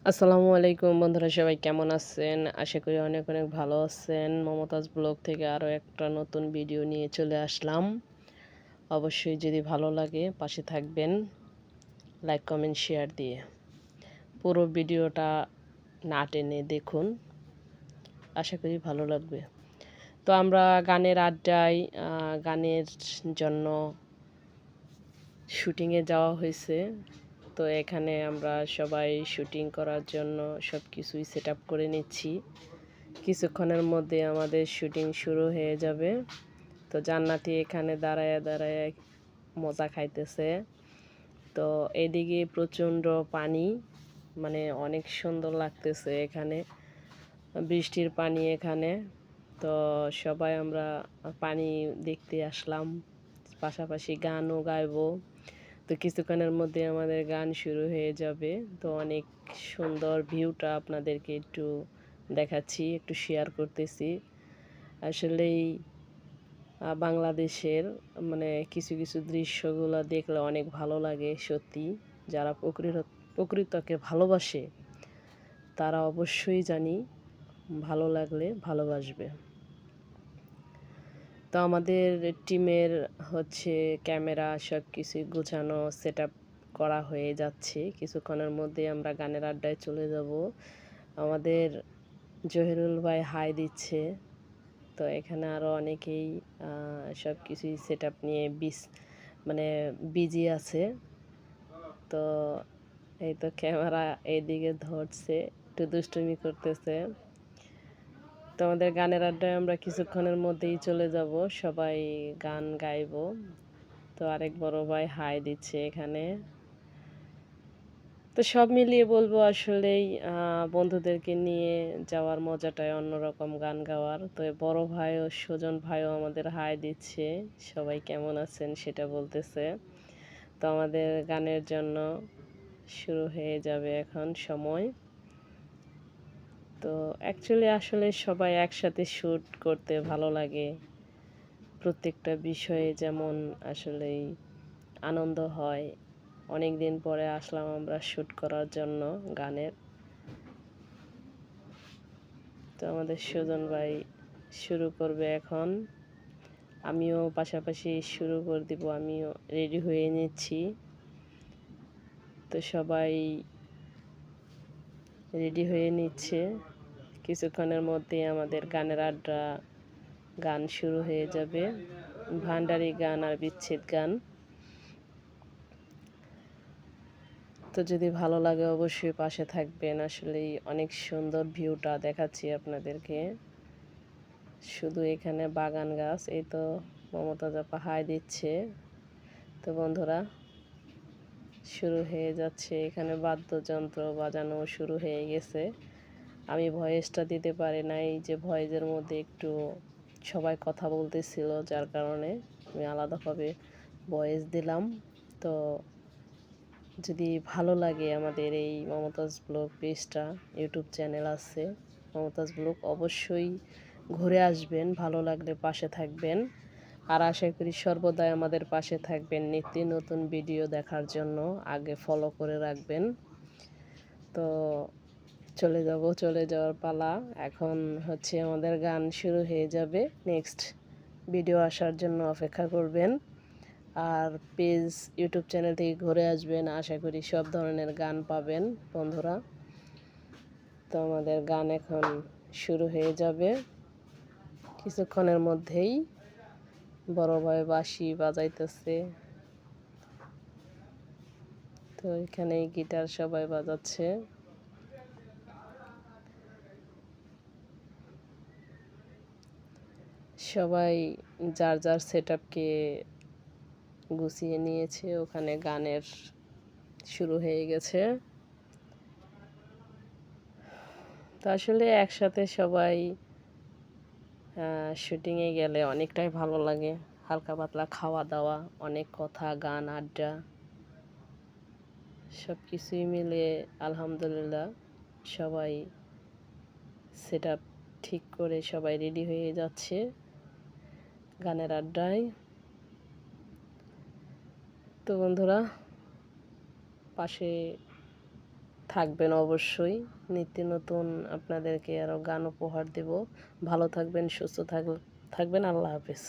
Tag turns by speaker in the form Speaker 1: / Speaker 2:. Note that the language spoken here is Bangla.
Speaker 1: আসসালামু আলাইকুম বন্ধুরা, সবাই কেমন আছেন? আশা করি অনেক অনেক ভালো আছেন। মমতাজ ব্লগ থেকে আরও একটা নতুন ভিডিও নিয়ে চলে আসলাম। অবশ্যই যদি ভালো লাগে পাশে থাকবেন, লাইক কমেন্ট শেয়ার দিয়ে। পুরো ভিডিওটা না টেনে দেখুন, আশা করি ভালো লাগবে। তো আমরা গানের আড্ডায় গানের জন্য শুটিংয়ে যাওয়া হয়েছে। তো এখানে আমরা সবাই শুটিং করার জন্য সব কিছুই সেট আপ করে নিচ্ছি। কিছুক্ষণের মধ্যে আমাদের শুটিং শুরু হয়ে যাবে। তো জান্নাতি এখানে দাঁড়ায় দাঁড়ায় মজা খাইতেছে। তো এদিকে প্রচণ্ড পানি, মানে অনেক সুন্দর লাগতেছে এখানে, বৃষ্টির পানি এখানে। তো সবাই আমরা পানি দেখতে আসলাম, পাশাপাশি গানও গাইবো। তো কিছুক্ষণের মধ্যে আমাদের গান শুরু হয়ে যাবে। তো অনেক সুন্দর ভিউটা আপনাদেরকে একটু দেখাচ্ছি, একটু শেয়ার করতেছি। আসলেই বাংলাদেশের মানে কিছু কিছু দৃশ্যগুলো দেখলে অনেক ভালো লাগে সত্যি। যারা প্রকৃতকে ভালোবাসে তারা অবশ্যই জানি ভালো লাগলে ভালোবাসবে। তো আমাদের টিমের ক্যামেরা সব কিছুই গোছানো সেট আপ করা হয়ে যাচ্ছে। কিছুক্ষণের মধ্যে আমরা গানের আড্ডায় চলে যাব। আমাদের জহিরুল ভাই হাই দিচ্ছে। তো এখানে আরও অনেকেই সব কিছুই সেট আপ নিয়ে মানে বিজি আছে। তো এই তো ক্যামেরা এইদিকে ধরছে, একটু দুষ্টুমি করতেছে। তো আমাদের গানের আড্ডায় আমরা কিছুক্ষণের মধ্যেই চলে যাব, সবাই গান গাইবো। তো আরেক বড় ভাই হাই দিচ্ছে এখানে। তো সব মিলিয়ে বলবো আসলেই বন্ধুদেরকে নিয়ে যাওয়ার মজাটাই অন্যরকম, গান গাওয়ার। তো বড় ভাই ও সুজন ভাইও আমাদের হাই দিচ্ছে, সবাই কেমন আছেন সেটা বলতেছে। তো আমাদের গানের জন্য শুরু হয়ে যাবে এখন সময়। তো অ্যাকচুয়ালি আসলে সবাই একসাথে শ্যুট করতে ভালো লাগে। প্রত্যেকটা বিষয়ে যেমন আসলেই আনন্দ হয়। অনেক দিন পরে আসলাম আমরা শ্যুট করার জন্য গানের। তো আমাদের সুজন ভাই শুরু করবে এখন, আমিও পাশাপাশি শুরু করে দিব, আমিও রেডি হয়ে নিচ্ছি। তো সবাই রেডি হয়ে নিচ্ছে, কিছুক্ষণের মধ্যেই আমাদের গানের আড্ডা, গান শুরু হয়ে যাবে। ভান্ডারি গান আর বিচ্ছেদ গান। তো যদি ভালো লাগে অবশ্যই পাশে থাকবেন। আসলেই অনেক সুন্দর ভিউটা দেখাচ্ছি আপনাদেরকে। শুধু এখানে বাগান গাছ, এই তো মমতাজ আপা হাই দিচ্ছে। তো বন্ধুরা শুরু হয়ে যাচ্ছে, এখানে বাদ্যযন্ত্র বাজানো শুরু হয়ে গেছে। আমি ভয়েসটা দিতে পারি নাই, যে ভয়েসের মধ্যে একটু সবাই কথা বলতেছিল, যার কারণে আমি আলাদাভাবে ভয়েস দিলাম। তো যদি ভালো লাগে আমাদের এই মমতাজ ব্লগ পেজটা, ইউটিউব চ্যানেল আছে মমতাজ ব্লগ, অবশ্যই ঘুরে আসবেন, ভালো লাগলে পাশে থাকবেন। আর আশা করি সর্বদাই আমাদের পাশে থাকবেন নিত্য নতুন ভিডিও দেখার জন্য, আগে ফলো করে রাখবেন। তো চলে যাওয়ার পালা এখন। আমাদের গান শুরু হয়ে যাবে, নেক্সট ভিডিও আসার জন্য অপেক্ষা করবেন। আর ইউটিউব চ্যানেল থেকে ঘুরে আসবেন, আশা করি সব ধরনের গান পাবেন বন্ধুরা। তো আমাদের গান এখন শুরু হয়ে যাবে কিছুক্ষণের মধ্যেই। বড় ভাই বাঁশি বাজাইতেছে, তো এখানে গিটার সবাই বাজাচ্ছে। সবাই যার যার সেট আপকে গুছিয়ে নিয়েছে, ওখানে গানের শুরু হয়ে গেছে। তো আসলে একসাথে সবাই শুটিংয়ে গেলে অনেকটাই ভালো লাগে। হালকা পাতলা খাওয়া দাওয়া, অনেক কথা, গান, আড্ডা, সব কিছুই মিলে আলহামদুলিল্লাহ সবাই সেট আপ ঠিক করে সবাই রেডি হয়ে যাচ্ছে গানের আড্ডায়। তো বন্ধুরা পাশে থাকবেন অবশ্যই। নিত্য নতুন আপনাদেরকে আরও গান উপহার দেব। ভালো থাকবেন, সুস্থ থাকবেন। আল্লাহ হাফেজ।